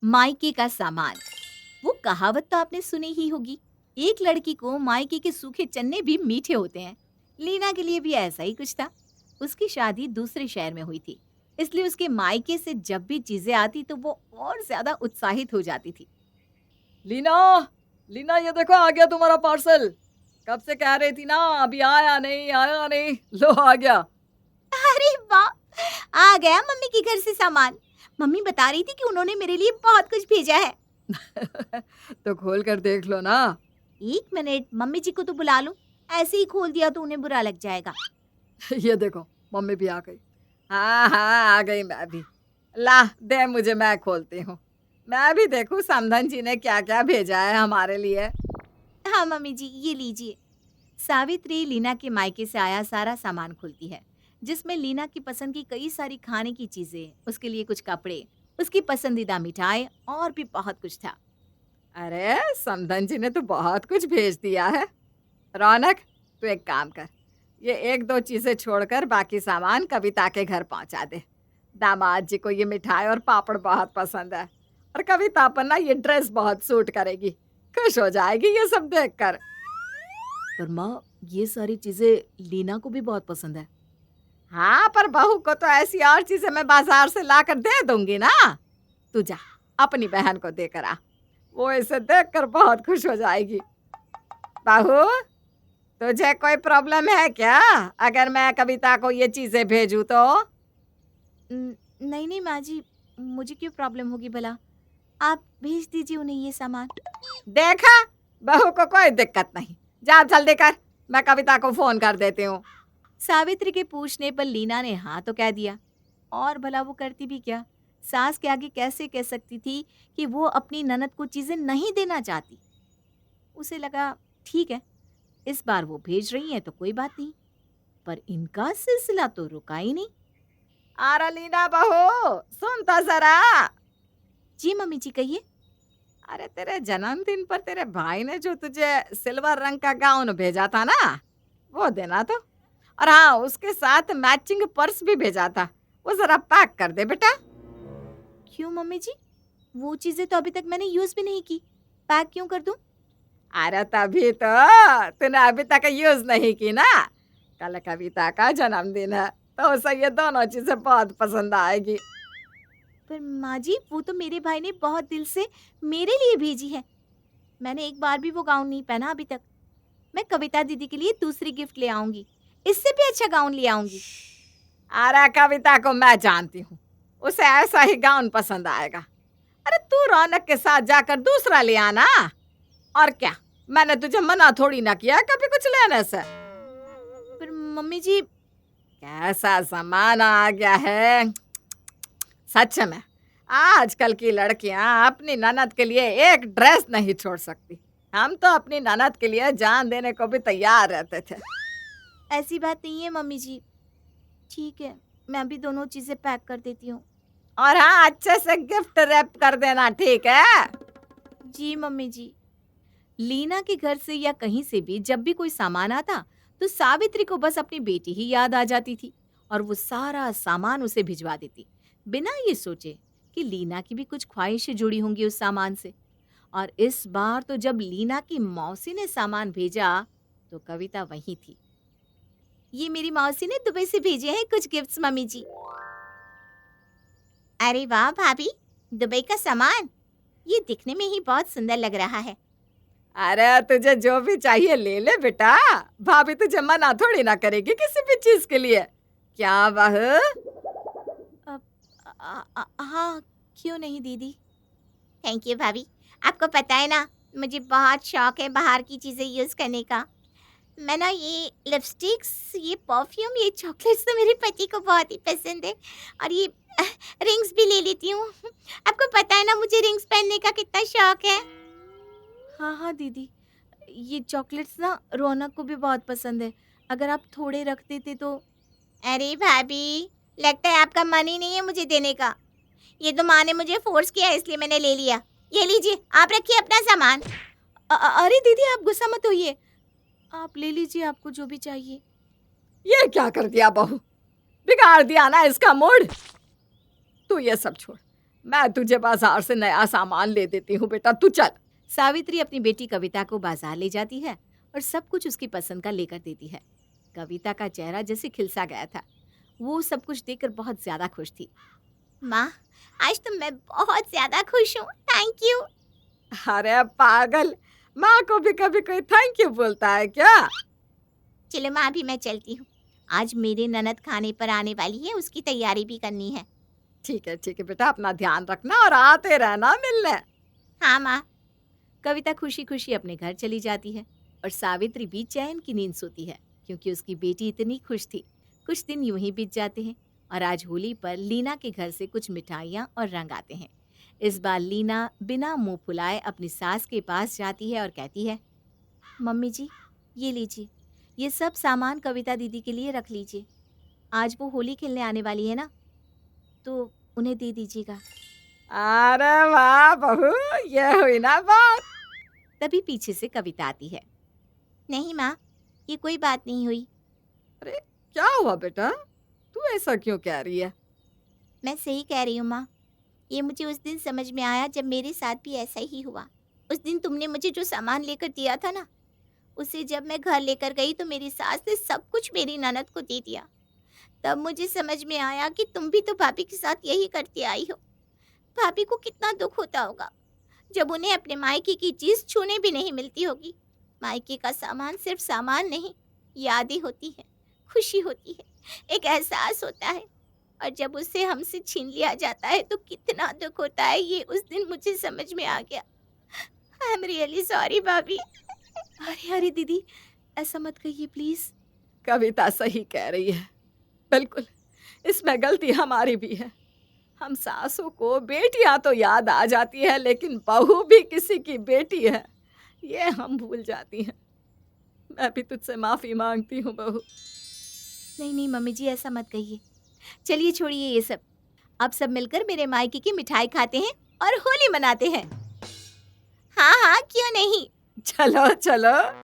मायके का सामान। वो कहावत तो आपने सुनी ही होगी, एक लड़की को मायके के सूखे चन्ने भी मीठे होते हैं। लीना के लिए भी ऐसा ही कुछ था। उसकी शादी दूसरे शहर में हुई थी, इसलिए उसके मायके से जब भी चीजें आती तो वो और ज्यादा उत्साहित हो जाती थी। लीना, लीना ये देखो आ गया तुम्हारा पार्सल। कब से कह रही थी ना, अभी आया नहीं आया नहीं, लो आ गया। अरे वाह, आ गया मम्मी के घर से सामान। मम्मी बता रही थी कि उन्होंने मेरे लिए बहुत कुछ भेजा है। तो खोल कर देख लो ना। एक मिनट, मम्मी जी को तो बुला लूं। ऐसे ही खोल दिया तो उन्हें बुरा लग जाएगा। ये देखो मम्मी भी आ गई। हाँ हाँ, आ गई मैं भी। ला दे मुझे, मैं खोलती हूँ। मैं भी देखूं समधन जी ने क्या क्या भेजा है हमारे लिए। हाँ मम्मी जी, ये लीजिए। सावित्री लीना के मायके से आया सारा सामान खोलती है, जिसमें लीना की पसंद की कई सारी खाने की चीजें, उसके लिए कुछ कपड़े, उसकी पसंदीदा मिठाई और भी बहुत कुछ था। अरे समधन जी ने तो बहुत कुछ भेज दिया है। रौनक, तू एक काम कर, ये एक दो चीजें छोड़कर बाकी सामान कविता के घर पहुंचा दे। दामाद जी को ये मिठाई और पापड़ बहुत पसंद है, और कविता पर ना ये ड्रेस बहुत सूट करेगी। खुश हो जाएगी ये सब देखकर। पर माँ, ये सारी चीजें लीना को भी बहुत पसंद है। हाँ, पर बहू को तो ऐसी और चीजें मैं बाजार से लाकर दे दूंगी ना। तू जा, अपनी बहन को देकर आ, वो इसे देखकर बहुत खुश हो जाएगी। बहू, तुझे कोई प्रॉब्लम है क्या अगर मैं कविता को ये चीजें भेजूं तो? नहीं नहीं माँ जी, मुझे क्यों प्रॉब्लम होगी भला। आप भेज दीजिए उन्हें ये सामान। देखा, बहू को कोई दिक्कत नहीं। जा जल्दी कर, मैं कविता को फोन कर देती हूँ। सावित्री के पूछने पर लीना ने हाँ तो कह दिया। और भला वो करती भी क्या। सास के आगे कैसे कह सकती थी कि वो अपनी ननद को चीजें नहीं देना चाहती। उसे लगा ठीक है, इस बार वो भेज रही हैं तो कोई बात नहीं, पर इनका सिलसिला तो रुका ही नहीं। अरे लीना बहू, सुन तो जरा। जी मम्मी जी, कहिए। अरे तेरे जन्मदिन पर तेरे भाई ने जो तुझे सिल्वर रंग का गाउन भेजा था ना, वो देना तो। और हाँ, उसके साथ मैचिंग पर्स भी भेजा था, वो जरा पैक कर दे बेटा। क्यों मम्मी जी, वो चीजें तो अभी तक मैंने यूज भी नहीं की, पैक क्यों कर दूं। अरे तभी तो तूने अभी तक यूज नहीं की ना। कल कविता का जन्मदिन है, तो उसे ये दोनों चीजें बहुत पसंद आएगी। पर माँ जी, वो तो मेरे भाई ने बहुत दिल से मेरे लिए भेजी है। मैंने एक बार भी वो गाउन नहीं पहना अभी तक। मैं कविता दीदी के लिए दूसरी गिफ्ट ले आऊंगी, इससे भी अच्छा गाउन ले आऊंगी। अरे कविता को मैं जानती हूँ, उसे ऐसा ही गाउन पसंद आएगा। अरे तू रौनक के साथ जाकर दूसरा ले आना। और क्या, मैंने तुझे मना थोड़ी ना किया कभी कुछ लेने से। पर मम्मी जी। कैसा जमाना आ गया है सच में। आजकल की लड़कियां अपनी ननद के लिए एक ड्रेस नहीं छोड़ सकती। हम तो अपनी ननद के लिए जान देने को भी तैयार रहते थे। ऐसी बात नहीं है मम्मी जी। ठीक है, मैं अभी दोनों चीजें पैक कर देती हूँ। और हाँ, अच्छे से गिफ्ट रैप कर देना, ठीक है? जी मम्मी जी। लीना के घर से या कहीं से भी जब भी कोई सामान आता तो सावित्री को बस अपनी बेटी ही याद आ जाती थी, और वो सारा सामान उसे भिजवा देती, बिना ये सोचे कि लीना की भी कुछ ख्वाहिशें जुड़ी होंगी उस सामान से। और इस बार तो जब लीना की मौसी ने सामान भेजा तो कविता वहीं थी। ये मेरी मौसी ने दुबई से भेजे हैं कुछ गिफ्ट्स मम्मी जी। अरे वाह भाभी, दुबई का सामान, ये दिखने में ही बहुत सुंदर लग रहा है। अरे तुझे जो भी चाहिए ले ले बेटा, भाभी तुझे मना थोड़ी ना करेगी किसी भी चीज के लिए। क्या बहू? अ, हाँ, क्यों नहीं दीदी। थैंक यू भाभी। आपको पता है ना, मुझे बहुत शौक है बाहर की चीज़ें यूज़ करने का। मैं ना ये लिपस्टिक्स, ये परफ्यूम, ये चॉकलेट्स तो मेरे पति को बहुत ही पसंद है। और ये रिंग्स भी ले लेती हूँ। आपको पता है ना मुझे रिंग्स पहनने का कितना शौक है। हाँ हाँ दीदी, ये चॉकलेट्स ना रौनक को भी बहुत पसंद है। अगर आप थोड़े रख देते तो। अरे भाभी, लगता है आपका मन ही नहीं है मुझे देने का। ये तो माँ ने मुझे फोर्स किया इसलिए मैंने ले लिया। ये लीजिए, आप रखिए अपना सामान। अरे दीदी, आप गुस्सा मत होइए, आप ले लीजिए आपको जो भी चाहिए। ये क्या कर दिया बहू, बिगाड़ दिया ना इसका मूड। तू ये सब छोड़, मैं तुझे बाजार से नया सामान ले देती हूँ बेटा, तू चल। सावित्री अपनी बेटी कविता को बाजार ले जाती है और सब कुछ उसकी पसंद का लेकर देती है। कविता का चेहरा जैसे खिलसा गया था। वो सब कुछ देखकर बहुत ज्यादा खुश थी। माँ, आज तो मैं बहुत ज्यादा खुश हूँ। Thank you. अरे पागल, माँ को भी कभी कोई थैंक यू बोलता है क्या? चलो माँ, अभी मैं चलती हूँ। आज मेरे ननद खाने पर आने वाली है, उसकी तैयारी भी करनी है। ठीक है बेटा, अपना ध्यान रखना और आते रहना मिलने। हाँ माँ। कविता खुशी खुशी अपने घर चली जाती है और सावित्री भी चैन की नींद सोती है, क्योंकि उसकी बेटी इतनी खुश थी। कुछ दिन यूं ही बीत जाते हैं और आज होली पर लीना के घर से कुछ मिठाइयाँ और रंग आते हैं। इस बार लीना बिना मुंह फुलाए अपनी सास के पास जाती है और कहती है, मम्मी जी, ये लीजिए, ये सब सामान कविता दीदी के लिए रख लीजिए। आज वो होली खेलने आने वाली है ना, तो उन्हें दे दीजिएगा। अरे वाह बहू, ये हुई ना बात। तभी पीछे से कविता आती है। नहीं माँ, ये कोई बात नहीं हुई। अरे क्या हुआ बेटा, तू ऐसा क्यों कह रही है? मैं सही कह रही हूँ माँ। ये मुझे उस दिन समझ में आया जब मेरे साथ भी ऐसा ही हुआ। उस दिन तुमने मुझे जो सामान लेकर दिया था ना, उसे जब मैं घर लेकर गई तो मेरी सास ने सब कुछ मेरी ननद को दे दिया। तब मुझे समझ में आया कि तुम भी तो भाभी के साथ यही करती आई हो। भाभी को कितना दुख होता होगा जब उन्हें अपने मायके की चीज छूने भी नहीं मिलती होगी। मायके का सामान सिर्फ सामान नहीं, यादें होती है, खुशी होती है, एक एहसास होता है। और जब उसे हमसे छीन लिया जाता है तो कितना दुख होता है, ये उस दिन मुझे समझ में आ गया। आई एम रियली सॉरी भाभी। अरे दीदी, ऐसा मत कहिए प्लीज। कविता सही कह रही है, बिल्कुल इसमें गलती हमारी भी है। हम सासों को बेटियां तो याद आ जाती है, लेकिन बहू भी किसी की बेटी है, ये हम भूल जाती हैं। मैं भी तुझसे माफी मांगती हूँ बहू। नहीं नहीं मम्मी जी, ऐसा मत कहिए। चलिए छोड़िए ये सब, अब सब मिलकर मेरे मायके की मिठाई खाते हैं और होली मनाते हैं। हाँ हाँ, क्यों नहीं। चलो चलो।